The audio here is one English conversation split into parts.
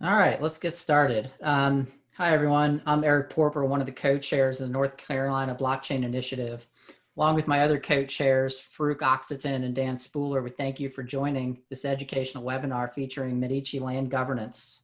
All right, let's get started. Hi, everyone. I'm Eric Porper, one of the co-chairs of the North Carolina Blockchain Initiative. Along with my other co-chairs, Farouk Oxyton and Dan Spooler, we thank you for joining this educational webinar featuring Medici Land Governance.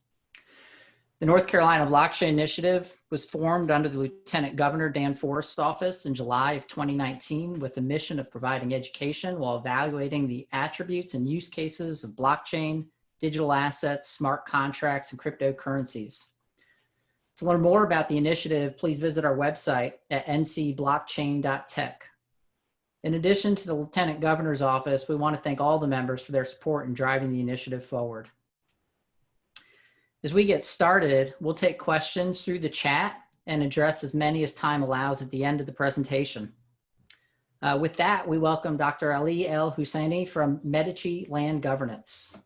The North Carolina Blockchain Initiative was formed under the Lieutenant Governor Dan Forest's office in July of 2019 with the mission of providing education while evaluating the attributes and use cases of blockchain, digital assets, smart contracts, and cryptocurrencies. To learn more about the initiative, please visit our website at ncblockchain.tech. In addition to the Lieutenant Governor's office, we want to thank all the members for their support in driving the initiative forward. As we get started, we'll take questions through the chat and address as many as time allows at the end of the presentation. With that, we welcome Dr. Ali El Husseini from Medici Land Governance.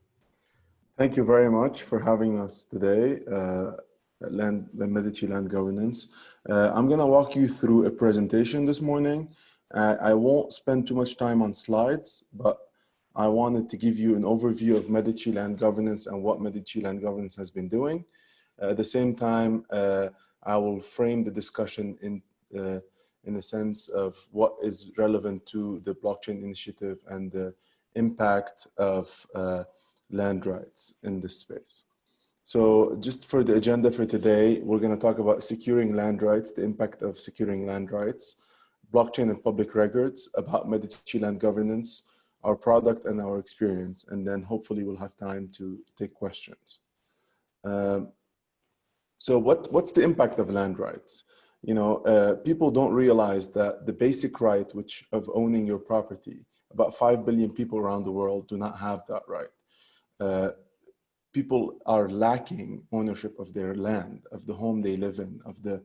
Thank you very much for having us today at Medici Land Governance. I'm going to walk you through a presentation this morning. I won't spend too much time on slides, but I wanted to give you an overview of Medici Land Governance and what Medici Land Governance has been doing. At the same time, I will frame the discussion in the sense of what is relevant to the blockchain initiative and the impact of land rights in this space. So just for the agenda for today, we're going to talk about securing land rights, the impact of securing land rights, blockchain and public records, about Medici Land Governance, our product and our experience, and then hopefully we'll have time to take questions. So what's the impact of land rights? You know, people don't realize that the basic right of owning your property, about 5 billion people around the world do not have that right. People are lacking ownership of their land, of the home they live in, of the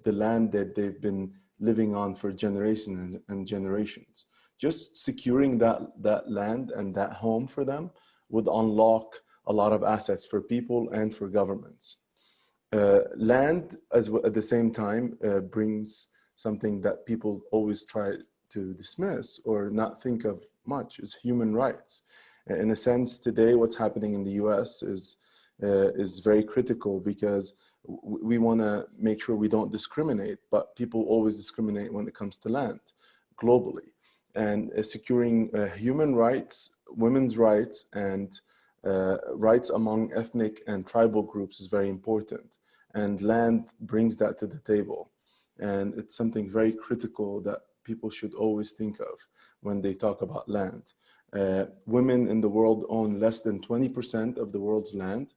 land that they've been living on for generations and generations. Just securing that land and that home for them would unlock a lot of assets for people and for governments. Land, at the same time, brings something that people always try to dismiss or not think of much, is human rights. In a sense, today, what's happening in the US is very critical because we want to make sure we don't discriminate, but people always discriminate when it comes to land globally. And securing human rights, women's rights, and rights among ethnic and tribal groups is very important. And land brings that to the table. And it's something very critical that people should always think of when they talk about land. Women in the world own less than 20% of the world's land.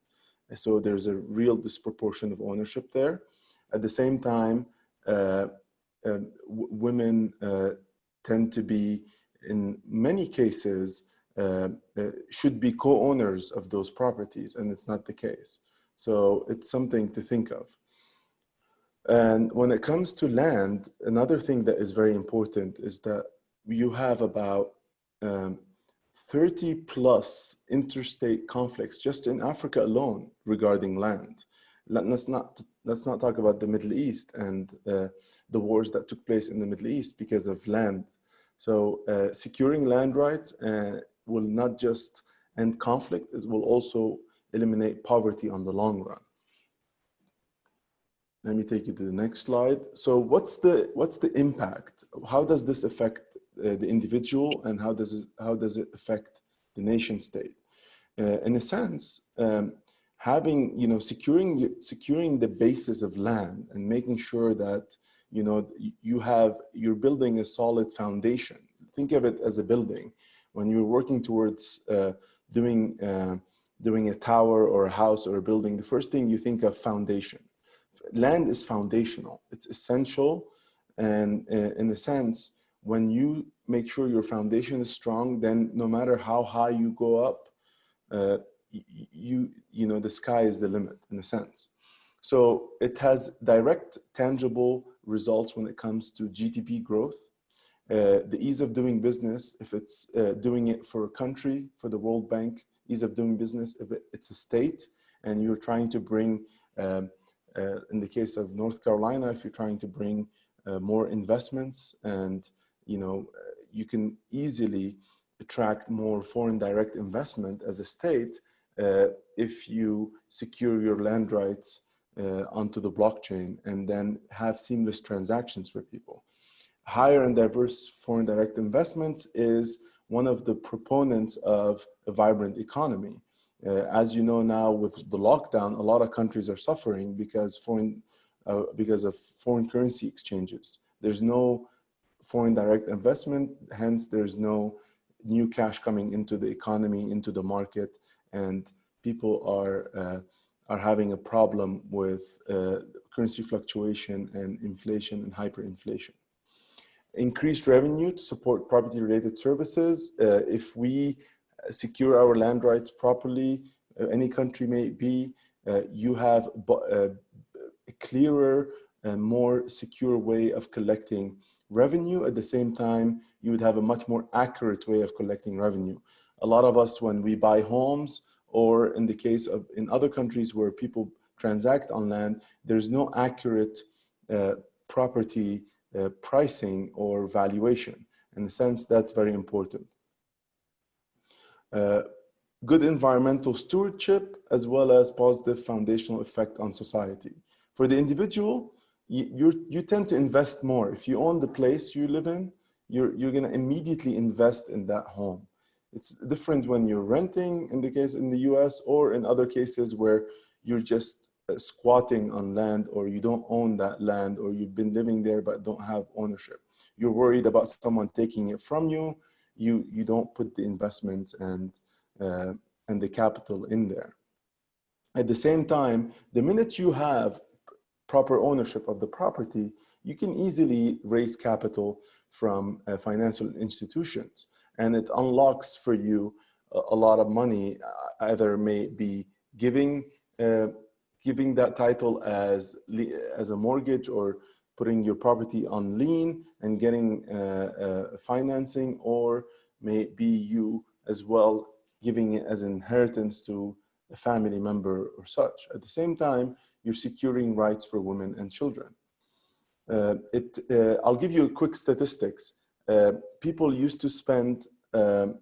So there's a real disproportion of ownership there. At the same time, women tend to be, in many cases, should be co-owners of those properties, and it's not the case. So it's something to think of. And when it comes to land, another thing that is very important is that you have about 30 plus interstate conflicts just in Africa alone regarding land. Let's not talk about the Middle East and the wars that took place in the Middle East because of land. So securing land rights will not just end conflict, it will also eliminate poverty on the long run. Let me take you to the next slide. So what's the impact? How does this affect the individual, and how does it affect the nation state? In a sense, having, you know, securing the basis of land and making sure that, you know, you're building a solid foundation. Think of it as a building. When you're working towards doing a tower or a house or a building, the first thing you think of foundation. Land is foundational. It's essential, and in a sense, when you make sure your foundation is strong, then no matter how high you go up, you know, the sky is the limit in a sense. So it has direct, tangible results when it comes to GDP growth, the ease of doing business, if it's doing it for a country, for the World Bank, ease of doing business, if it's a state, and you're trying to bring, in the case of North Carolina, if you're trying to bring more investments, and you know, you can easily attract more foreign direct investment as a state, if you secure your land rights onto the blockchain and then have seamless transactions for people. Higher and diverse foreign direct investments is one of the proponents of a vibrant economy. As you know now, with the lockdown, a lot of countries are suffering because of foreign currency exchanges. There's no foreign direct investment, hence there's no new cash coming into the economy, into the market, and people are having a problem with currency fluctuation and inflation and hyperinflation. Increased revenue to support property-related services. If we secure our land rights properly, any country may be, you have a clearer and more secure way of collecting revenue. At the same time, you would have a much more accurate way of collecting revenue. A lot of us, when we buy homes, or in the case of in other countries where people transact on land, there's no accurate property pricing or valuation. In a sense, that's very important. Good environmental stewardship, as well as positive foundational effect on society. For the individual, you tend to invest more. If you own the place you live in, you're going to immediately invest in that home. It's different when you're renting, in the case in the US, or in other cases where you're just squatting on land, or you don't own that land, or you've been living there but don't have ownership. You're worried about someone taking it from you. You don't put the investments and the capital in there. At the same time, the minute you have proper ownership of the property, you can easily raise capital from financial institutions, and it unlocks for you a lot of money. Either may be giving that title as a mortgage, or putting your property on lien and getting financing, or may be you as well giving it as inheritance to a family member or such. At the same time, you're securing rights for women and children. I'll give you quick statistics. People used to spend, in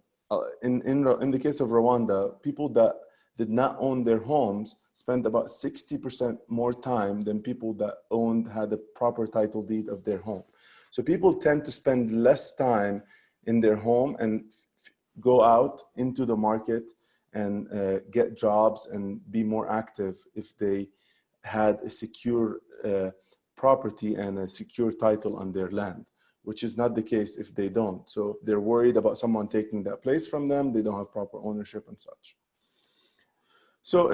the case of Rwanda, people that did not own their homes spent about 60% more time than people that had a proper title deed of their home. So people tend to spend less time in their home and go out into the market and get jobs and be more active if they had a secure property and a secure title on their land, which is not the case if they don't. So they're worried about someone taking that place from them. They don't have proper ownership and such. So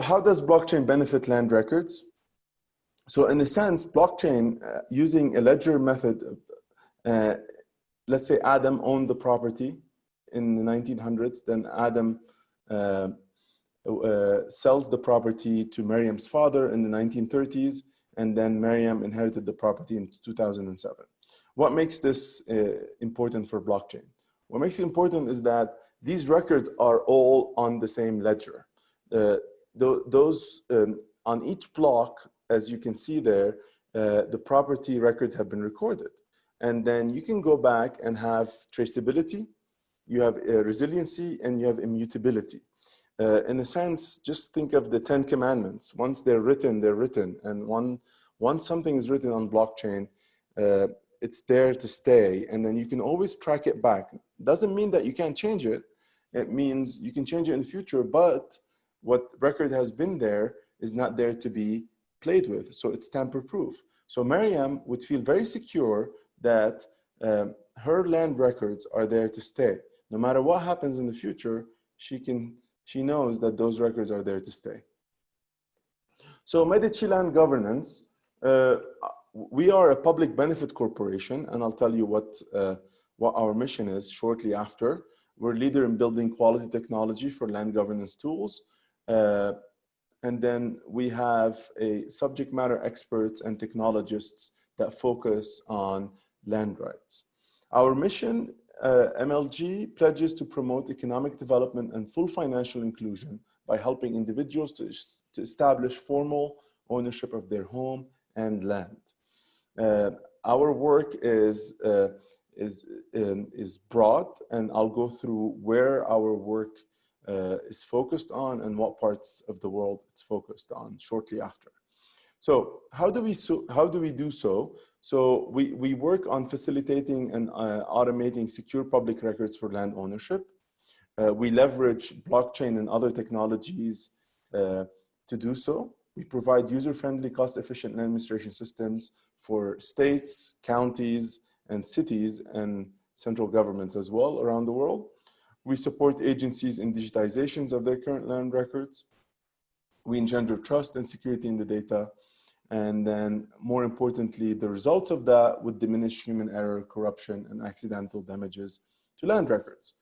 how does blockchain benefit land records? So in a sense, blockchain using a ledger method, let's say Adam owned the property in the 1900s, then Adam sells the property to Miriam's father in the 1930s, and then Miriam inherited the property in 2007. What makes this important for blockchain? What makes it important is that these records are all on the same ledger. On each block, as you can see there, the property records have been recorded. And then you can go back and have traceability, you have resiliency, and you have immutability. In a sense, just think of the 10 commandments. Once they're written, they're written. And once something is written on blockchain, it's there to stay. And then you can always track it back. Doesn't mean that you can't change it. It means you can change it in the future, but what record has been there is not there to be played with. So it's tamper-proof. So Miriam would feel very secure that her land records are there to stay. No matter what happens in the future, she knows that those records are there to stay. So Medici Land Governance, we are a public benefit corporation, and I'll tell you what our mission is shortly after. We're a leader in building quality technology for land governance tools. And then we have a subject matter experts and technologists that focus on land rights. Our mission, MLG, pledges to promote economic development and full financial inclusion by helping individuals to establish formal ownership of their home and land. Our work is broad, and I'll go through where our work is focused on and what parts of the world it's focused on shortly after. So how do we do so? So we work on facilitating and automating secure public records for land ownership. We leverage blockchain and other technologies to do so. We provide user-friendly, cost-efficient land administration systems for states, counties, and cities, and central governments as well around the world. We support agencies in digitizations of their current land records. We engender trust and security in the data. And then more importantly, the results of that would diminish human error, corruption, and accidental damages to land records.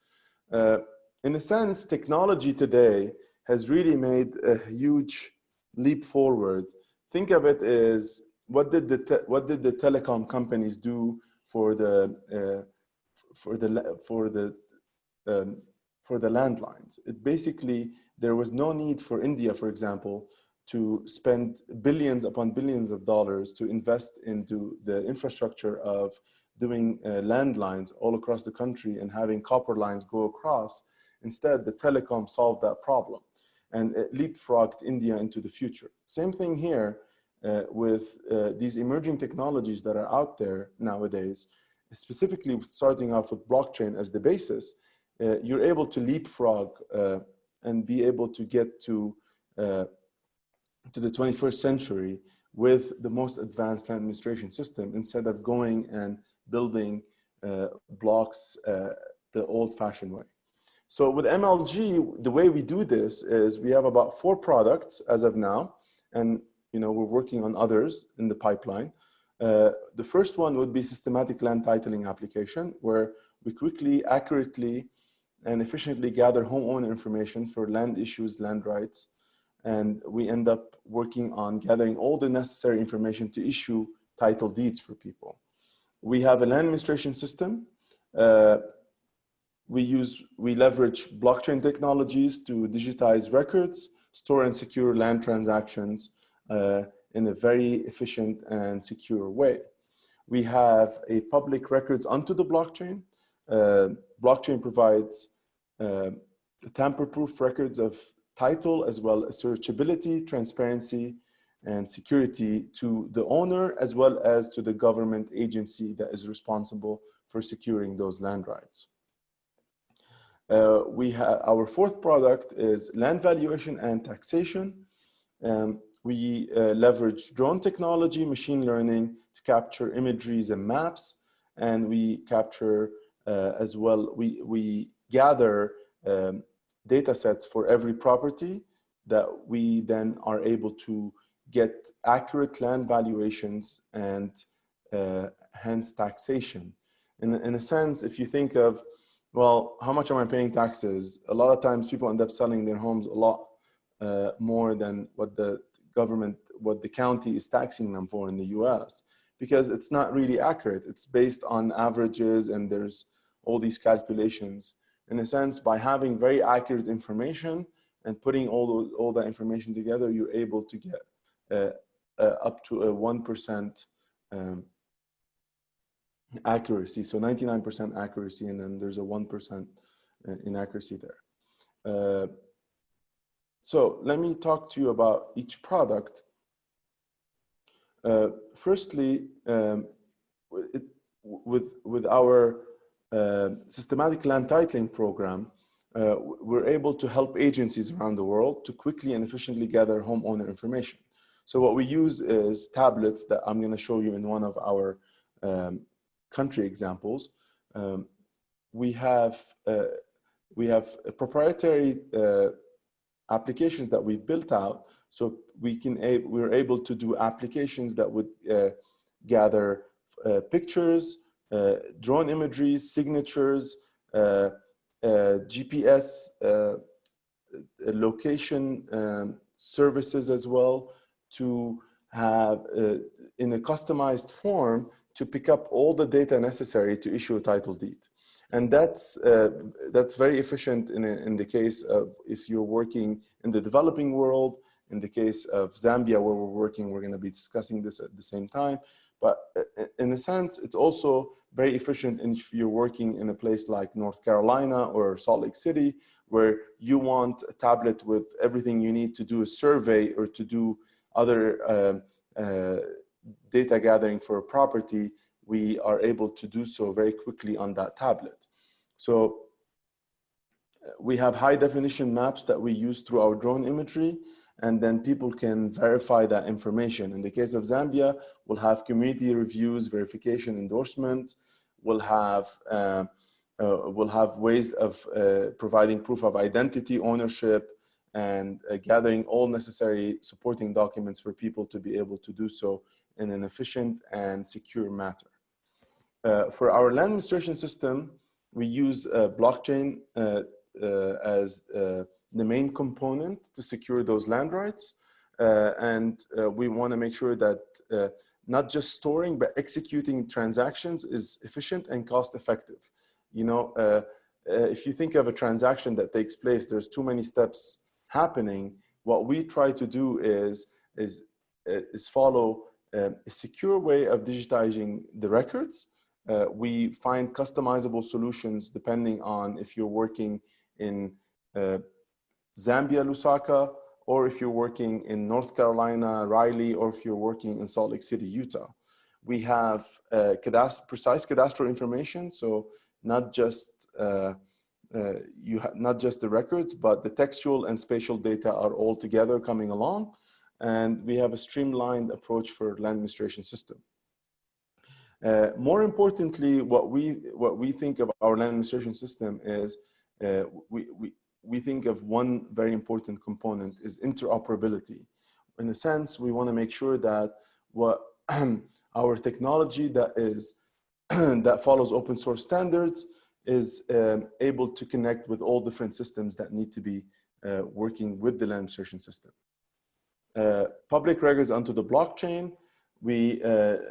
In a sense, technology today has really made a huge leap forward. Think of it as what did the telecom companies do for the landlines? It basically, there was no need for India, for example, to spend billions upon billions of dollars to invest into the infrastructure of doing landlines all across the country and having copper lines go across. Instead, the telecom solved that problem and it leapfrogged India into the future. Same thing here with these emerging technologies that are out there nowadays, specifically starting off with blockchain as the basis. You're able to leapfrog and be able to get to the 21st century with the most advanced land administration system instead of going and building blocks the old-fashioned way. So with MLG, the way we do this is we have about 4 products as of now, and we're working on others in the pipeline. The first one would be systematic land titling application, where we quickly, accurately, and efficiently gather homeowner information for land issues, land rights, and we end up working on gathering all the necessary information to issue title deeds for people. We have a land administration system. We leverage blockchain technologies to digitize records, store and secure land transactions in a very efficient and secure way. We have a public records onto the blockchain. Blockchain provides tamper-proof records of title as well as searchability, transparency, and security to the owner as well as to the government agency that is responsible for securing those land rights. Our fourth product is land valuation and taxation. We leverage drone technology, machine learning to capture imageries and maps, and we capture as well, we gather data sets for every property that we then are able to get accurate land valuations and hence taxation. In a sense, if you think of, well, how much am I paying taxes? A lot of times people end up selling their homes a lot more than what the government, what the county is taxing them for in the US, because it's not really accurate. It's based on averages and there's all these calculations. In a sense, by having very accurate information and putting all that information together, you're able to get up to a 1% accuracy. So 99% accuracy, and then there's a 1% inaccuracy there. So let me talk to you about each product. Firstly, with our systematic land titling program, we're able to help agencies around the world to quickly and efficiently gather homeowner information. So what we use is tablets that I'm going to show you in one of our country examples. We have a proprietary applications that we've built out, so we're able to do applications that would gather pictures, drone imageries, signatures, GPS location services as well, to have in a customized form to pick up all the data necessary to issue a title deed. And that's very efficient in the case of if you're working in the developing world. In the case of Zambia, where we're working, we're going to be discussing this at the same time. But in a sense, it's also very efficient if you're working in a place like North Carolina or Salt Lake City, where you want a tablet with everything you need to do a survey or to do other data gathering for a property, we are able to do so very quickly on that tablet. So we have high definition maps that we use through our drone imagery, and then people can verify that information. In the case of Zambia, we'll have community reviews, verification, endorsement. We'll have ways of providing proof of identity, ownership, and gathering all necessary supporting documents for people to be able to do so in an efficient and secure manner. For our land administration system, we use blockchain as the main component to secure those land rights. We want to make sure that not just storing, but executing transactions is efficient and cost effective. You know, if you think of a transaction that takes place, there's too many steps happening. What we try to do is follow a secure way of digitizing the records. We find customizable solutions depending on if you're working in Zambia, Lusaka, or if you're working in North Carolina, Raleigh, or if you're working in Salt Lake City, Utah. We have precise cadastral information, so not just not just the records, but the textual and spatial data are all together coming along, and we have a streamlined approach for land administration system. More importantly, what we think of our land administration system is we think of one very important component is interoperability. In a sense, we want to make sure that what our technology that is that follows open source standards is able to connect with all different systems that need to be working with the land administration system. Public records onto the blockchain. We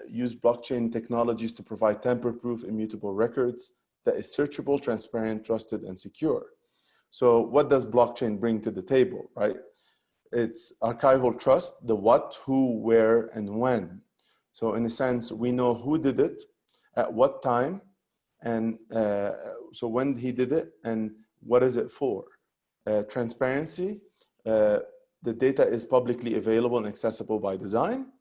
use blockchain technologies to provide tamper-proof, immutable records that is searchable, transparent, trusted, and secure. So what does blockchain bring to the table, right? It's archival trust, the what, who, where, and when. So in a sense, we know who did it, at what time, and so when he did it, and what is it for. Transparency, the data is publicly available and accessible by design.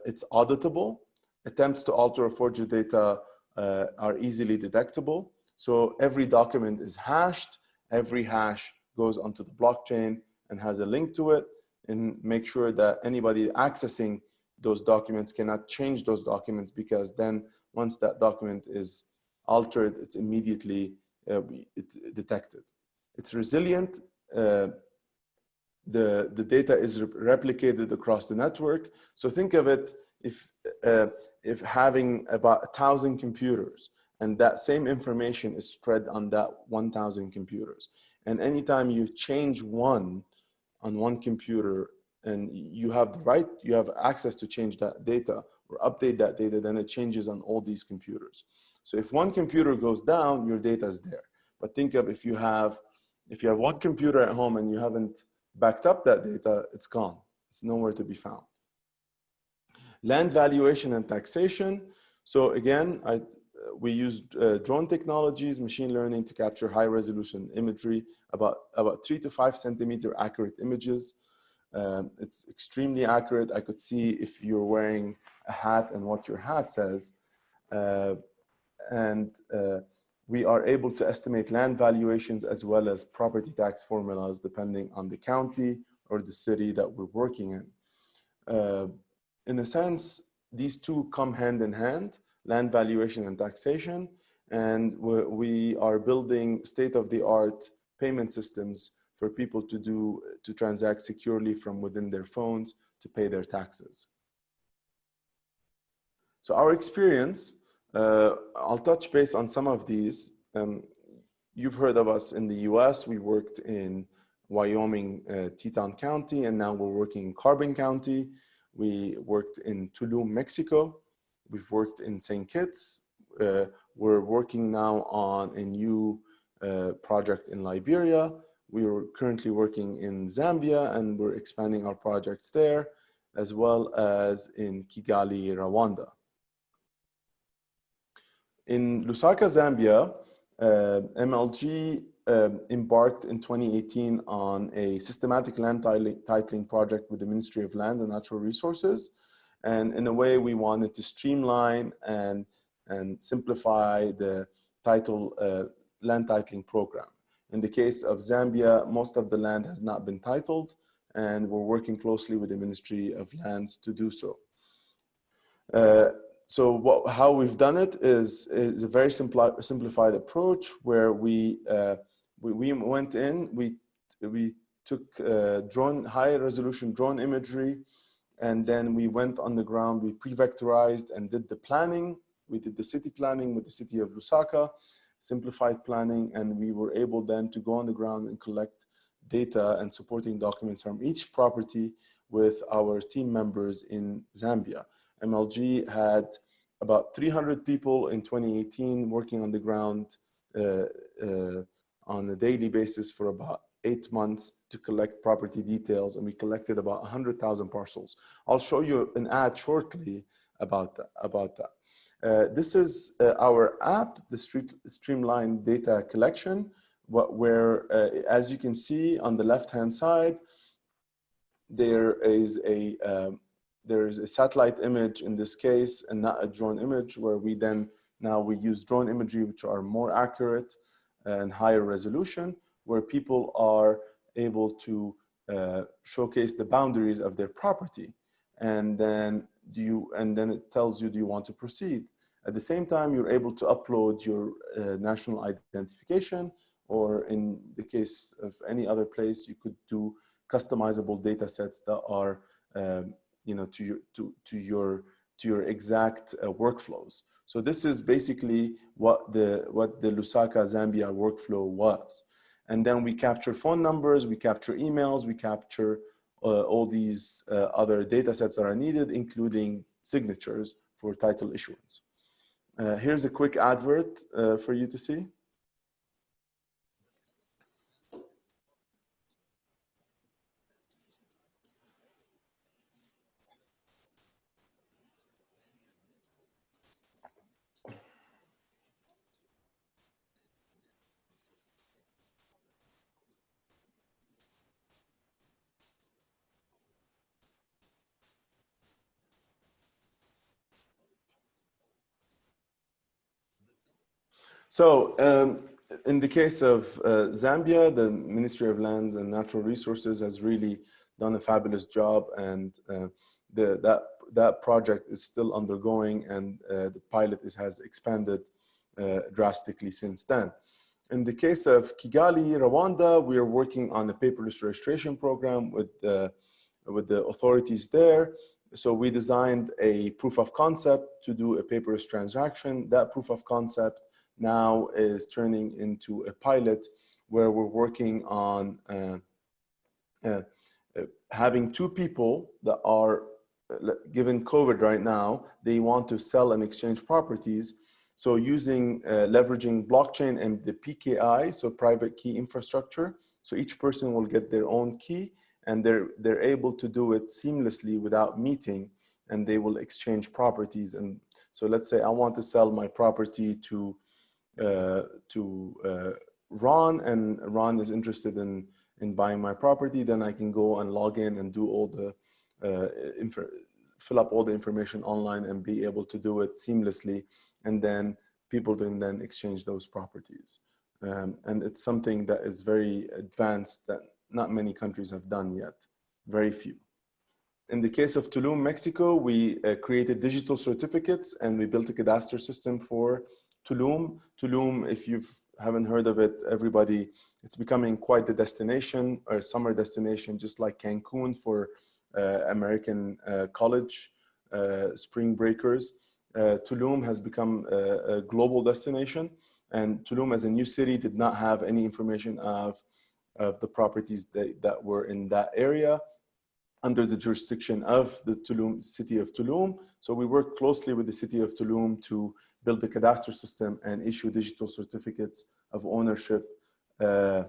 It's auditable. Attempts to alter or forge the data are easily detectable. So every document is hashed. Every hash goes onto the blockchain and has a link to it, and make sure that anybody accessing those documents cannot change those documents, because then once that document is altered, it's immediately detected. It's resilient. The data is replicated across the network. So think of it if having about 1,000 computers, and that same information is spread on that 1,000 computers. And anytime you change one on one computer, and you have the right, you have access to change that data or update that data, then it changes on all these computers. So if one computer goes down, your data is there. But think of if you have one computer at home and you haven't backed up that data, it's gone. It's nowhere to be found. Land valuation and taxation. So again, we used drone technologies, machine learning to capture high resolution imagery, about 3 to 5 centimeter accurate images. It's extremely accurate. I could see if you're wearing a hat and what your hat says. We are able to estimate land valuations as well as property tax formulas depending on the county or the city that we're working in. In a sense, these two come hand in hand, land valuation and taxation, and we are building state-of-the-art payment systems for people to transact securely from within their phones to pay their taxes. So our experience, I'll touch base on some of these. You've heard of us in the US. We worked in Wyoming, Teton County, and now we're working in Carbon County. We worked in Tulum, Mexico. We've worked in St. Kitts. We're working now on a new project in Liberia. We are currently working in Zambia, and we're expanding our projects there, as well as in Kigali, Rwanda. In Lusaka, Zambia, MLG embarked in 2018 on a systematic land titling project with the Ministry of Lands and Natural Resources. And in a way, we wanted to streamline and simplify the land titling program. In the case of Zambia, most of the land has not been titled, and we're working closely with the Ministry of Lands to do so. How we've done it is a very simplified approach where we went in, we took high resolution drone imagery, and then we went on the ground, we pre-vectorized and did the planning. We did the city planning with the city of Lusaka, simplified planning, and we were able then to go on the ground and collect data and supporting documents from each property with our team members in Zambia. MLG had about 300 people in 2018 working on the ground on a daily basis for about 8 months to collect property details, and we collected about 100,000 parcels. I'll show you an ad shortly about that. This is our app, the Streamlined Data Collection, where, as you can see on the left-hand side, there is a satellite image in this case, and not a drone image, where we use drone imagery, which are more accurate and higher resolution, where people are able to showcase the boundaries of their property. And then it tells you, do you want to proceed? At the same time, you're able to upload your national identification, or in the case of any other place, you could do customizable data sets that are to your exact workflows. So this is basically what the LUSAKA Zambia workflow was. And then we capture phone numbers, we capture emails, we capture all these other data sets that are needed, including signatures for title issuance. Here's a quick advert for you to see. So in the case of Zambia, the Ministry of Lands and Natural Resources has really done a fabulous job, and that project is still undergoing, and the pilot has expanded drastically since then. In the case of Kigali, Rwanda, we are working on a paperless registration program with the authorities there. So we designed a proof of concept to do a paperless transaction. That proof of concept now is turning into a pilot where we're working on having two people that are, given COVID right now, they want to sell and exchange properties. So using, leveraging blockchain and the PKI, so private key infrastructure. So each person will get their own key, and they're able to do it seamlessly without meeting, and they will exchange properties. And so let's say I want to sell my property to Ron, and Ron is interested in buying my property, then I can go and log in and do all the fill up all the information online and be able to do it seamlessly, and then people can then exchange those properties. And it's something that is very advanced that not many countries have done yet, very few. In the case of Tulum, Mexico, we created digital certificates, and we built a cadastre system for Tulum. Tulum, if you haven't heard of it, everybody, it's becoming quite the destination, or summer destination, just like Cancun for American college spring breakers. Tulum has become a global destination, and Tulum as a new city did not have any information of the properties that were in that area under the jurisdiction of the city of Tulum. So we worked closely with the city of Tulum to build the cadastre system and issue digital certificates of ownership to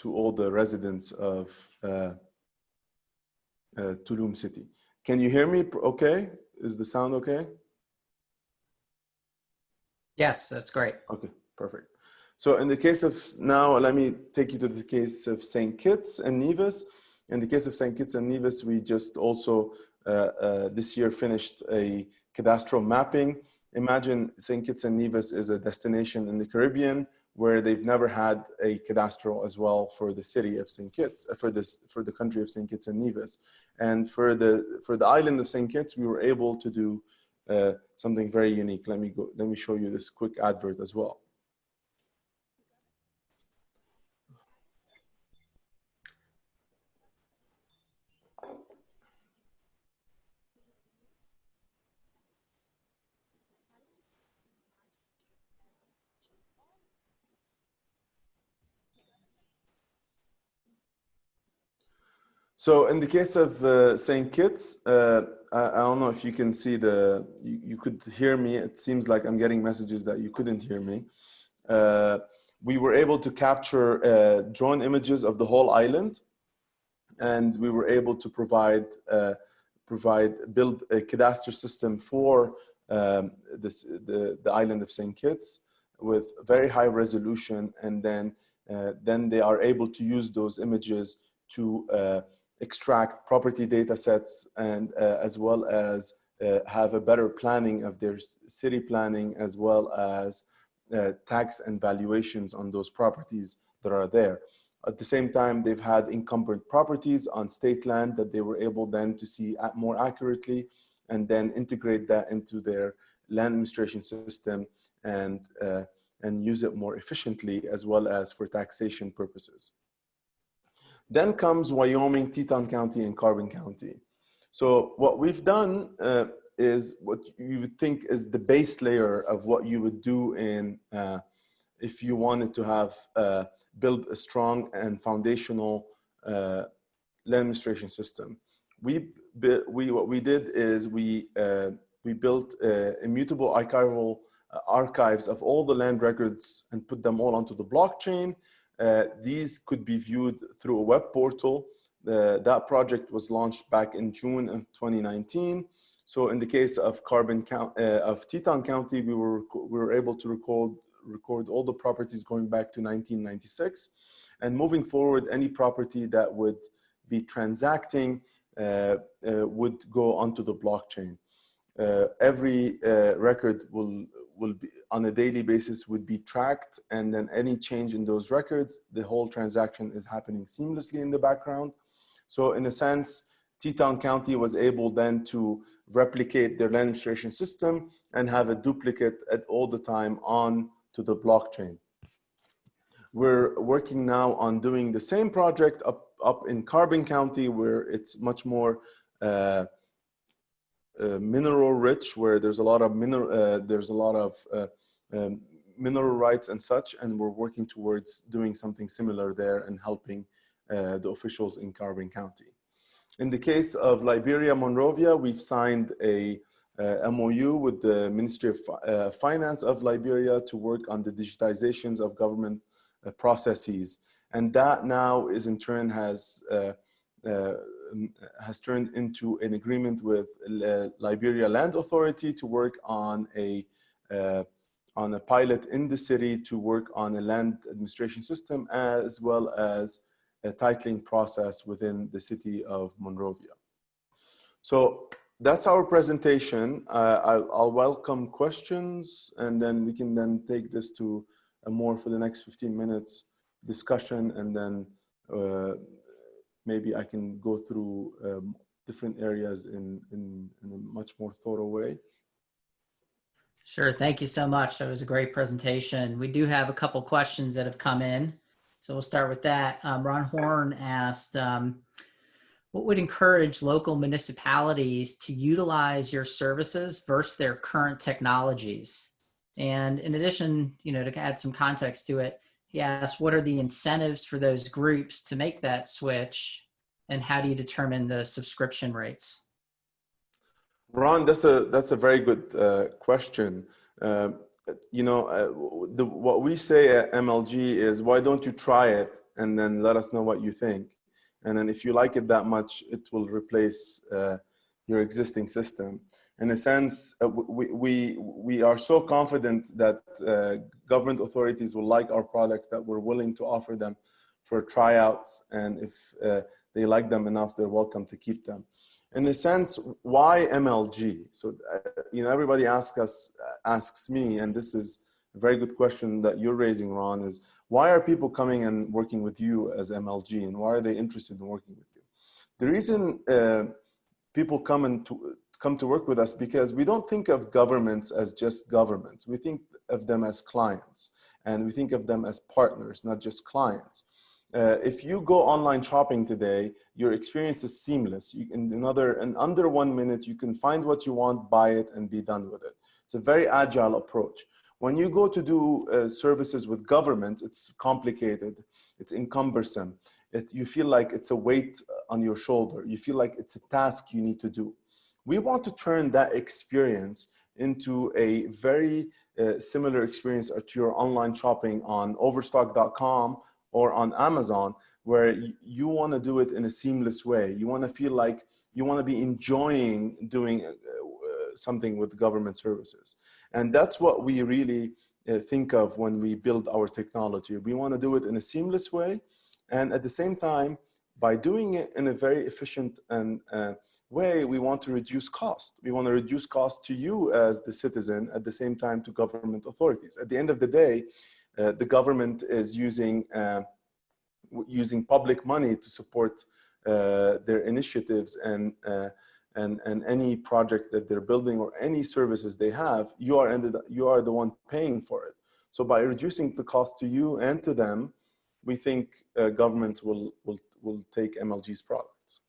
all the residents of Tulum city. Can you hear me okay? Is the sound okay? Yes, that's great. Okay, perfect. So in the case of now, let me take you to the case of St. Kitts and Nevis. In the case of St. Kitts and Nevis, we just also this year finished a cadastral mapping. Imagine St. Kitts and Nevis is a destination in the Caribbean where they've never had a cadastral as well for the city of St. Kitts, for the country of St. Kitts and Nevis. And for the island of St. Kitts, we were able to do something very unique. Let me show you this quick advert as well. So in the case of St. Kitts, I don't know if you can see you could hear me. It seems like I'm getting messages that you couldn't hear me. We were able to capture drone images of the whole island, and we were able to build a cadastral system for the island of St. Kitts with very high resolution, and then they are able to use those images to extract property data sets and as well as have a better planning of their city planning, as well as tax and valuations on those properties that are there. At the same time, they've had encumbered properties on state land that they were able then to see more accurately and then integrate that into their land administration system and use it more efficiently, as well as for taxation purposes. Then comes Wyoming, Teton County, and Carbon County. So what we've done is what you would think is the base layer of what you would do if you wanted to have build a strong and foundational land administration system. What we did is we built immutable archives of all the land records and put them all onto the blockchain. These could be viewed through a web portal. That project was launched back in June of 2019. So in the case of Teton County, we were able to record all the properties going back to 1996. And moving forward, any property that would be transacting would go onto the blockchain. Every record will be on a daily basis would be tracked, and then any change in those records, the whole transaction is happening seamlessly in the background. So in a sense, Teton County was able then to replicate their land administration system and have a duplicate at all the time on to the blockchain. We're working now on doing the same project up in Carbon County, where it's much more mineral rich, where there's a lot of mineral rights and such, and we're working towards doing something similar there and helping the officials in Carbon County. In the case of Liberia, Monrovia, we've signed a MOU with the Ministry of Finance of Liberia to work on the digitizations of government processes, and that now is in turn has turned into an agreement with Liberia Land Authority to work on a pilot in the city to work on a land administration system, as well as a titling process within the city of Monrovia. So that's our presentation. I'll welcome questions, and then we can then take this to a more for the next 15 minutes discussion, and then maybe I can go through different areas in a much more thorough way. Sure, thank you so much. That was a great presentation. We do have a couple questions that have come in, so we'll start with that. Ron Horn asked, what would encourage local municipalities to utilize your services versus their current technologies? And in addition, to add some context to it, he asked, what are the incentives for those groups to make that switch, and how do you determine the subscription rates? Ron, that's a very good question. What we say at MLG is, why don't you try it and then let us know what you think? And then if you like it that much, it will replace your existing system. In a sense, we are so confident that government authorities will like our products that we're willing to offer them for tryouts, and if they like them enough, they're welcome to keep them. In a sense, why MLG? So, everybody asks me, and this is a very good question that you're raising, Ron, is why are people coming and working with you as MLG, and why are they interested in working with you? The reason people come to work with us, because we don't think of governments as just governments. We think of them as clients, and we think of them as partners, not just clients. If you go online shopping today, your experience is seamless. In under 1 minute, you can find what you want, buy it, and be done with it. It's a very agile approach. When you go to do services with government, it's complicated, it's cumbersome. You feel like it's a weight on your shoulder. You feel like it's a task you need to do. We want to turn that experience into a very similar experience to your online shopping on overstock.com or on Amazon, where you want to do it in a seamless way. You want to feel like you want to be enjoying doing something with government services. And that's what we really think of when we build our technology. We want to do it in a seamless way. And at the same time, by doing it in a very efficient and way, we want to reduce cost. We want to reduce cost to you as the citizen, at the same time to government authorities. At the end of the day, the government is using public money to support their initiatives and any project that they're building or any services they have. You are the one paying for it. So by reducing the cost to you and to them, we think governments will take MLG's products.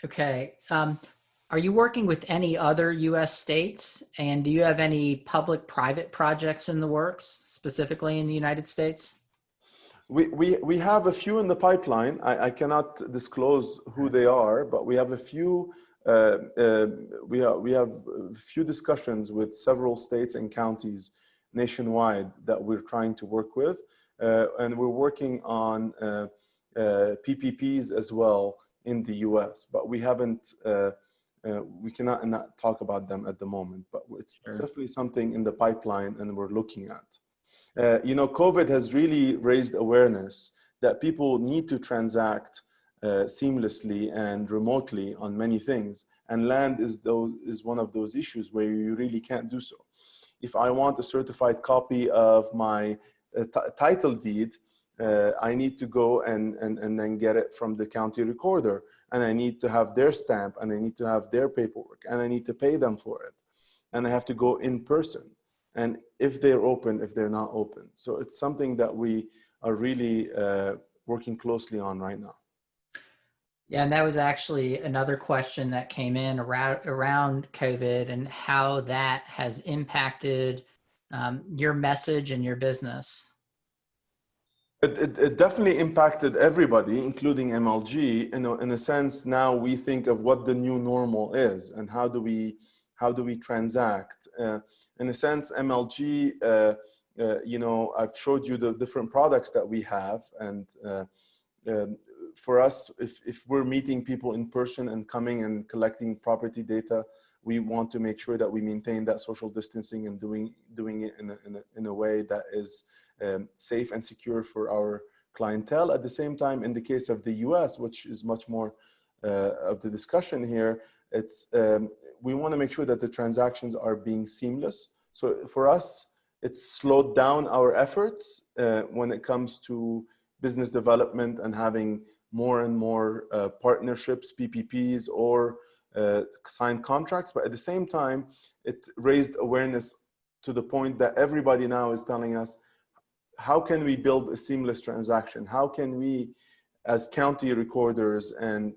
Okay. Are you working with any other U.S. states? And do you have any public-private projects in the works, specifically in the United States? We have a few in the pipeline. I cannot disclose who they are, but we have a few. We have a few discussions with several states and counties nationwide that we're trying to work with, and we're working on PPPs as well in the U.S. But we haven't. We cannot not talk about them at the moment, but it's definitely something in the pipeline, and we're looking at. COVID has really raised awareness that people need to transact seamlessly and remotely on many things, and land is one of those issues where you really can't do so. If I want a certified copy of my title deed, I need to go and then get it from the county recorder, and I need to have their stamp, and I need to have their paperwork, and I need to pay them for it, and I have to go in person, and if they're open, if they're not open. So it's something that we are really working closely on right now. Yeah, and that was actually another question that came in around COVID and how that has impacted your message and your business. It definitely impacted everybody, including MLG. In a sense, now we think of what the new normal is and how do we transact. In a sense, MLG, I've showed you the different products that we have, and for us, if we're meeting people in person and coming and collecting property data, we want to make sure that we maintain that social distancing and doing it in a way that is safe and secure for our clientele. At the same time, in the case of the US, which is much more of the discussion here, we want to make sure that the transactions are being seamless. So for us, it's slowed down our efforts when it comes to business development and having more and more partnerships, PPPs, or signed contracts. But at the same time, it raised awareness to the point that everybody now is telling us, how can we build a seamless transaction? How can we, as county recorders and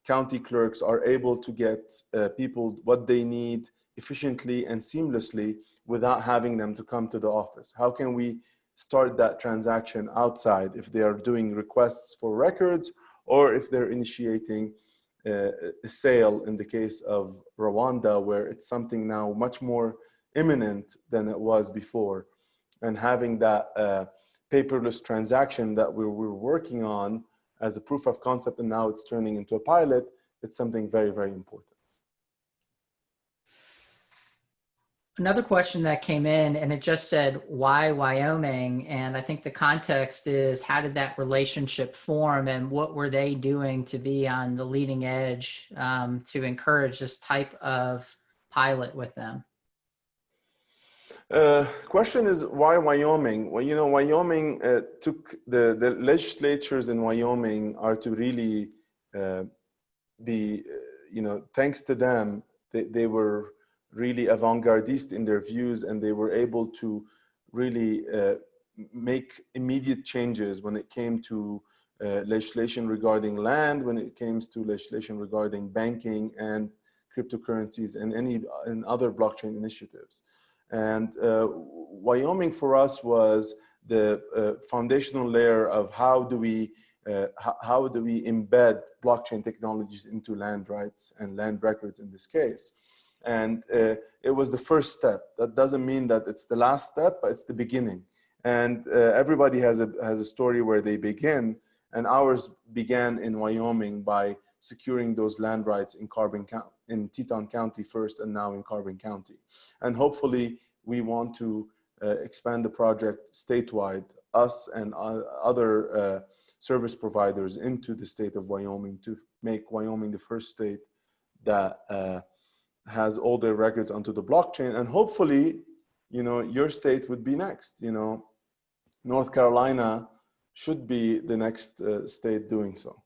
county clerks, are able to get people what they need efficiently and seamlessly without having them to come to the office? How can we start that transaction outside if they are doing requests for records, or if they're initiating a sale in the case of Rwanda, where it's something now much more imminent than it was before. And having that paperless transaction that we were working on as a proof of concept, and now it's turning into a pilot, it's something very, very important. Another question that came in, and it just said, why Wyoming? And I think the context is, how did that relationship form and what were they doing to be on the leading edge to encourage this type of pilot with them? Question is, why Wyoming? Well, you know, Wyoming took the legislatures in Wyoming are to really be, you know, thanks to them, they were really avant-gardist in their views, and they were able to really make immediate changes when it came to legislation regarding land, when it came to legislation regarding banking and cryptocurrencies and other blockchain initiatives. And Wyoming for us was the foundational layer of how do we embed blockchain technologies into land rights and land records in this case. And it was the first step. That doesn't mean that it's the last step, but it's the beginning. And everybody has a story where they begin, and ours began in Wyoming by securing those land rights in Teton County first, and now in Carbon County. And hopefully we want to expand the project statewide, us and other service providers into the state of Wyoming, to make Wyoming the first state that has all their records onto the blockchain. And hopefully, you know, your state would be next. You know, North Carolina should be the next state doing so.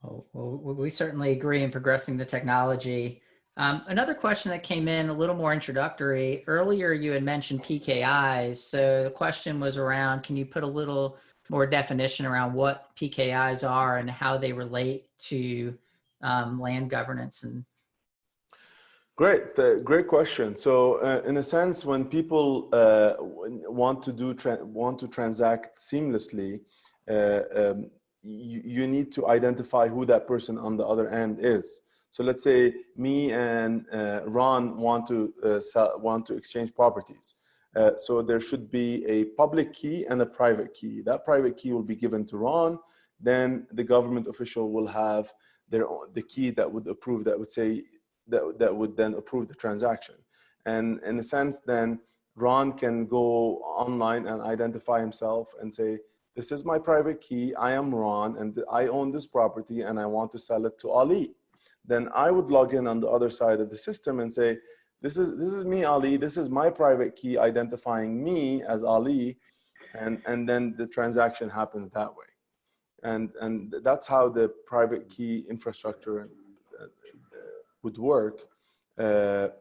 Well, we certainly agree in progressing the technology. Another question that came in, a little more introductory. Earlier, you had mentioned PKIs. So the question was around, can you put a little more definition around what PKIs are and how they relate to land governance? And great question. So in a sense, when people want to transact seamlessly, you need to identify who that person on the other end is. So let's say me and Ron want to exchange properties. So there should be a public key and a private key. That private key will be given to Ron. Then the government official will have the key that would approve, that would then approve the transaction. And in a sense, then Ron can go online and identify himself and say, this is my private key, I am Ron, and I own this property and I want to sell it to Ali. Then I would log in on the other side of the system and say, this is me, Ali, this is my private key identifying me as Ali, and then the transaction happens that way. And that's how the private key infrastructure would work, and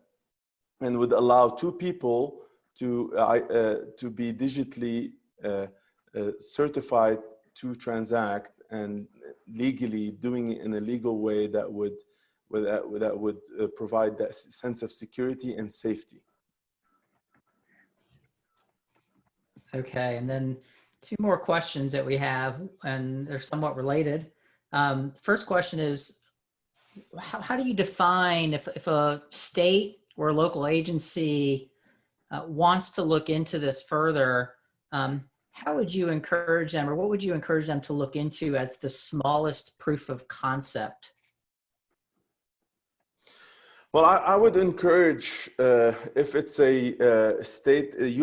would allow two people to be digitally certified to transact, and legally doing it in a legal way that would provide that sense of security and safety. okay, and then two more questions that we have, and they're somewhat related. First question is, how do you define if a state or a local agency wants to look into this further? How would you encourage them, or what would you encourage them to look into as the smallest proof of concept? Well, I would encourage, if it's a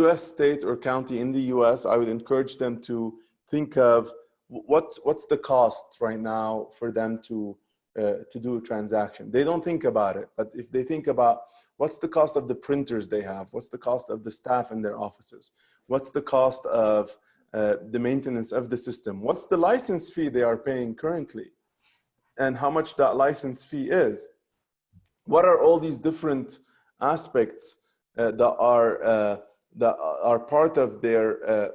US state or county in the US, I would encourage them to think of what's the cost right now for them to do a transaction. They don't think about it, but if they think about what's the cost of the printers they have, what's the cost of the staff in their offices, what's the cost of the maintenance of the system, what's the license fee they are paying currently, and how much that license fee is. What are all these different aspects that are part of their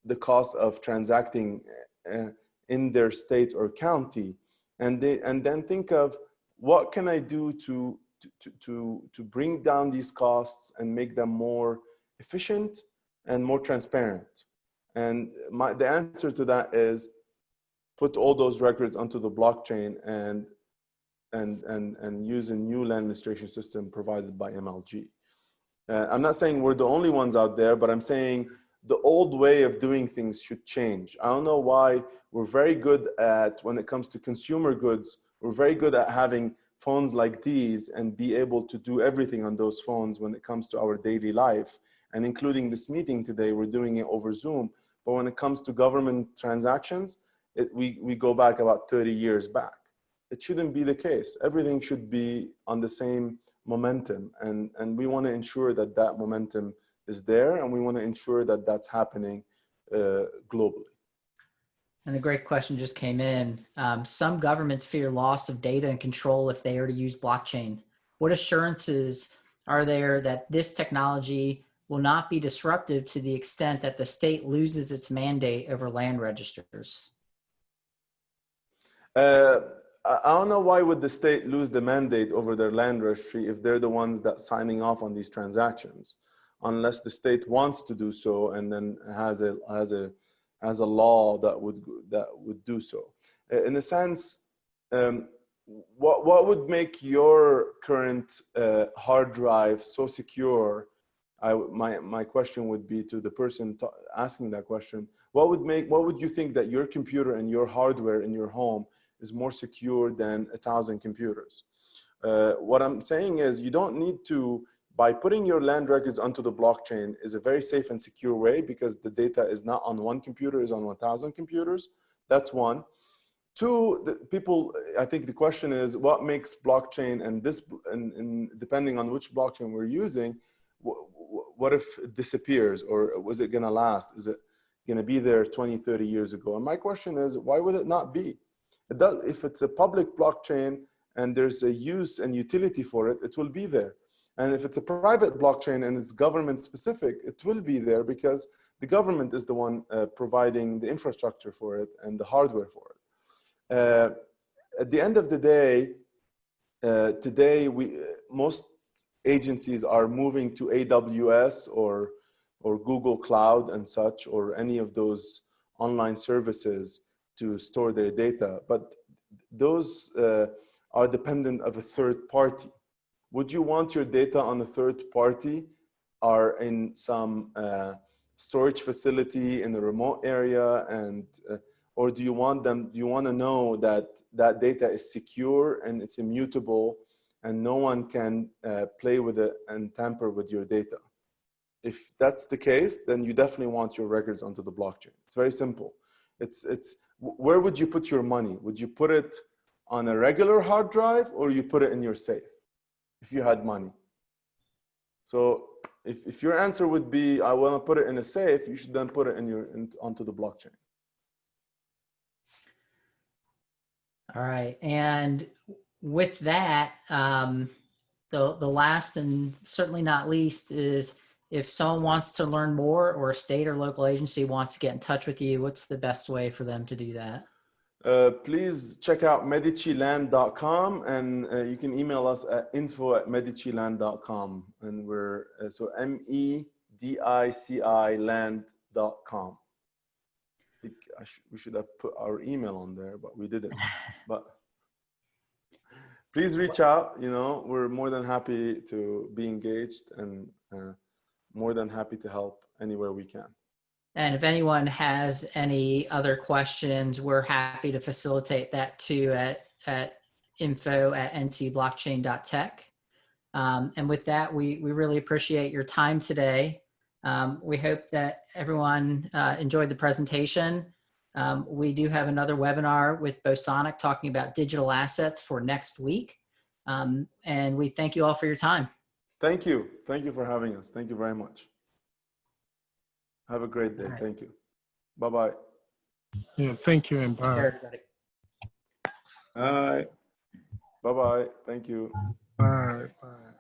the cost of transacting in their state or county, and then think of what can I do to bring down these costs and make them more efficient and more transparent. And the answer to that is put all those records onto the blockchain and use a new land administration system provided by MLG. I'm not saying we're the only ones out there, but I'm saying the old way of doing things should change. I don't know why we're very good at, when it comes to consumer goods, we're very good at having phones like these and be able to do everything on those phones when it comes to our daily life. And including this meeting today, we're doing it over Zoom. But when it comes to government transactions, we go back about 30 years back. It shouldn't be the case. Everything should be on the same momentum. And we want to ensure that that momentum is there, and we want to ensure that that's happening globally. And a great question just came in. Some governments fear loss of data and control if they are to use blockchain. What assurances are there that this technology will not be disruptive to the extent that the state loses its mandate over land registers? I don't know why would the state lose the mandate over their land registry if they're the ones that signing off on these transactions, unless the state wants to do so and then has a law that would do so. In a sense, what would make your current hard drive so secure? My question would be to the person asking that question: what would you think that your computer and your hardware in your home is more secure than 1,000 computers? What I'm saying is, you don't need to, by putting your land records onto the blockchain is a very safe and secure way, because the data is not on one computer, is on 1,000 computers. That's one. Two, I think the question is, what makes blockchain and this, and depending on which blockchain we're using, what if it disappears, or was it gonna last? Is it gonna be there 20, 30 years ago? And my question is, why would it not be? It does, if it's a public blockchain and there's a use and utility for it, it will be there. And if it's a private blockchain and it's government specific, it will be there because the government is the one providing the infrastructure for it and the hardware for it. At the end of the day, today most agencies are moving to AWS or Google Cloud and such, or any of those online services to store their data, but those are dependent of a third party. Would you want your data on a third party or in some storage facility in a remote area, and or do you want to know that that data is secure and it's immutable and no one can play with it and tamper with your data? If that's the case, then you definitely want your records onto the blockchain. It's very simple. Where would you put your money? Would you put it on a regular hard drive, or you put it in your safe if you had money? So if your answer would be, I want to put it in a safe, you should then put it onto the blockchain. All right. And with that, the last and certainly not least is, if someone wants to learn more, or a state or local agency wants to get in touch with you, what's the best way for them to do that? Please check out mediciland.com, and you can email us at info@mediciland.com, and we're so MEDICI land.com. I think we should have put our email on there, but we didn't. But please reach out. You know, we're more than happy to be engaged, and more than happy to help anywhere we can. And if anyone has any other questions, we're happy to facilitate that too at info@ncblockchain.tech. And with that, we really appreciate your time today. We hope that everyone enjoyed the presentation. We do have another webinar with Bosonic talking about digital assets for next week. And we thank you all for your time. Thank you. Thank you for having us. Thank you very much. Have a great day. Right. Thank you. Bye-bye. Yeah, thank you, and bye. Everybody. Bye. Bye-bye. Thank you. Bye. Bye.